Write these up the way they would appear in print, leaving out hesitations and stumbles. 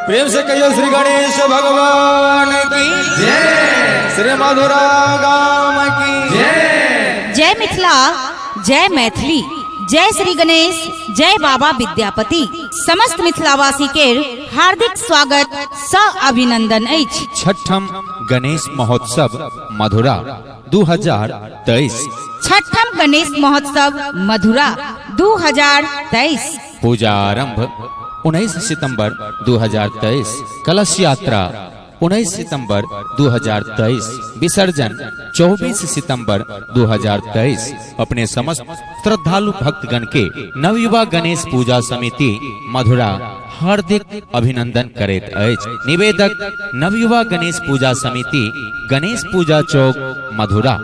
प्रेम से कहियो श्री गणेश भगवान की जय, श्री मधुरा गाम की जय। जय मिथिला, जय मैथिली, जय श्री गणेश, जय बाबा विद्यापति। समस्त मिथिलावासी के हार्दिक स्वागत स अभिनंदन अछि। छठम गणेश महोत्सव मधुरा 2023। छठम गणेश महोत्सव मधुरा 2023। पूजा आरंभ 19 सितंबर 2023। कलश यात्रा 19 सितंबर 2023। विसर्जन 24 सितंबर 2023। अपने समस्त श्रद्धालु भक्तगण के नवयुवा गणेश पूजा समिति मधुरा हार्दिक अभिनंदन करैत अछि। निवेदक नवयुवा गणेश पूजा समिति, गणेश पूजा चौक मधुरा।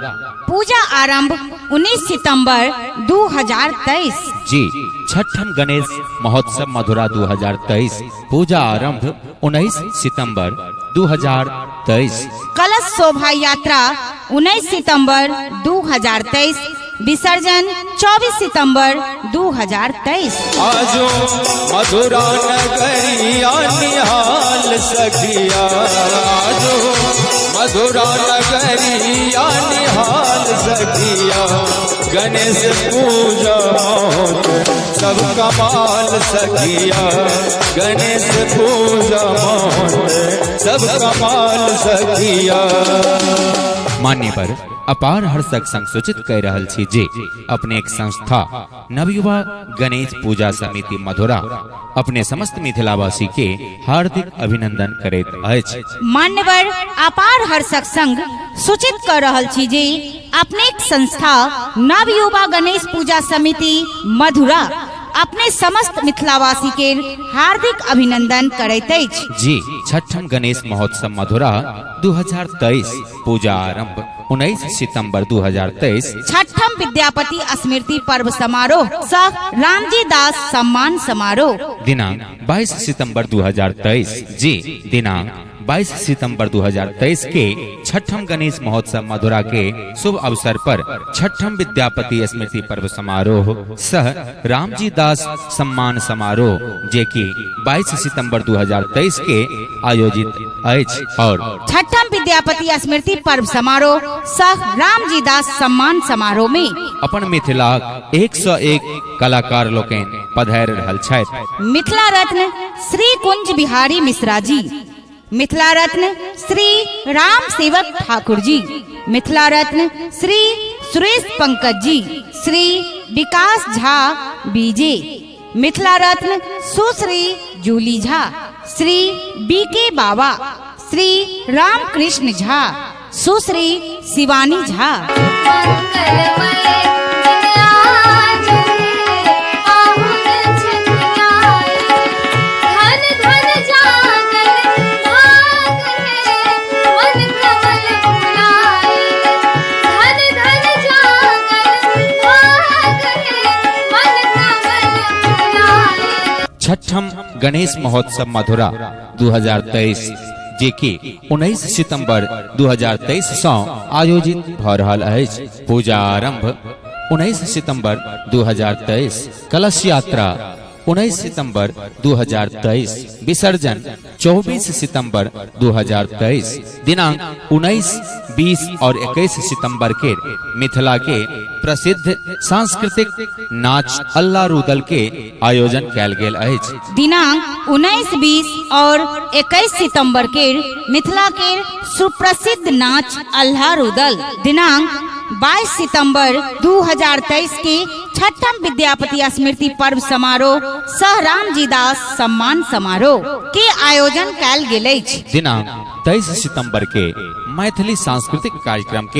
पूजा आरंभ 19 सितंबर 2023। जी, छठम गणेश महोत्सव मधुरा 2023। पूजा आरंभ 19 सितंबर 2023। कलश शोभा यात्रा 19 सितंबर 2023। विसर्जन 24 सितंबर 2023। आजो मधुरा नगरिया निहाल सखिया, आजो मधुरा नगरिया निहाल सखिया। गणेश पूजा सब कमाल सखिया, गणेश पूजा सब कमाल सखिया। मान्य पर अपार हर्षक संग सूचित कर रहल छी जे अपने एक संस्था नवयुवा गणेश पूजा समिति मधुरा अपने समस्त मिथिलावासी के हार्दिक अभिनंदन करैत अछि। मान्यवर अपार हर्षक संग सूचित कर रहल छी जे अपने एक संस्था नवयुवा गणेश पूजा समिति मधुरा अपने समस्त मिथिलावासी के हार्दिक अभिनंदन करैत अछि। जी, छठम गणेश महोत्सव मधुरा 2023। पूजा आरंभ 19 सितंबर 2023। छठम विद्यापति स्मृति पर्व समारोह सह रामजी दास सम्मान समारोह दिनांक 22 सितंबर 2023। जी, दिनांक 22 सितंबर 2023 के छठम गणेश महोत्सव मधुरा के शुभ अवसर पर छठम विद्यापति स्मृति पर्व समारोह सह रामजी दास सम्मान समारोह जे कि 22 सितंबर 2023 के आयोजित अछि। और छठम विद्यापति स्मृति पर्व समारोह सह रामजी दास सम्मान समारोह में अपन मिथिला 101 कलाकार लोकनि पधारि रहल छथि। मिथिला रत्न श्री कुंज बिहारी मिश्रा जी, मिथिला रत्न श्री राम सेवक ठाकुर जी, मिथिला रत्न श्री सुरेश पंकज जी, श्री विकास झा बीजे, मिथिला रत्न सुश्री जूली झा, श्री बीके बाबा, श्री रामकृष्ण झा, सुश्री शिवानी झा। छठम गणेश महोत्सव मधुरा 2023 जे कि 19 सितंबर 2023 से आयोजित भ रहल अछि। पूजा आरंभ 19 सितंबर 2023। कलश यात्रा 19 सितंबर 2023। विसर्जन 24 सितंबर 2023। दिनांक 19, 20 और 21 सितंबर के मिथिला के प्रसिद्ध सांस्कृतिक नाच अल्लाह रुदल के आयोजन कैल गेल अछि। दिनांक 19, 20 और 21 सितंबर के मिथिला के सुप्रसिद्ध नाच अल्लाह रुदल। दिनांक 22 सितंबर 2023 के छठम विद्यापति स्मृति पर्व समारोह सह रामजी दास सम्मान समारोह के आयोजन कैल गेल अछि। दिनांक 23 सितंबर के मैथिली सांस्कृतिक कार्यक्रम के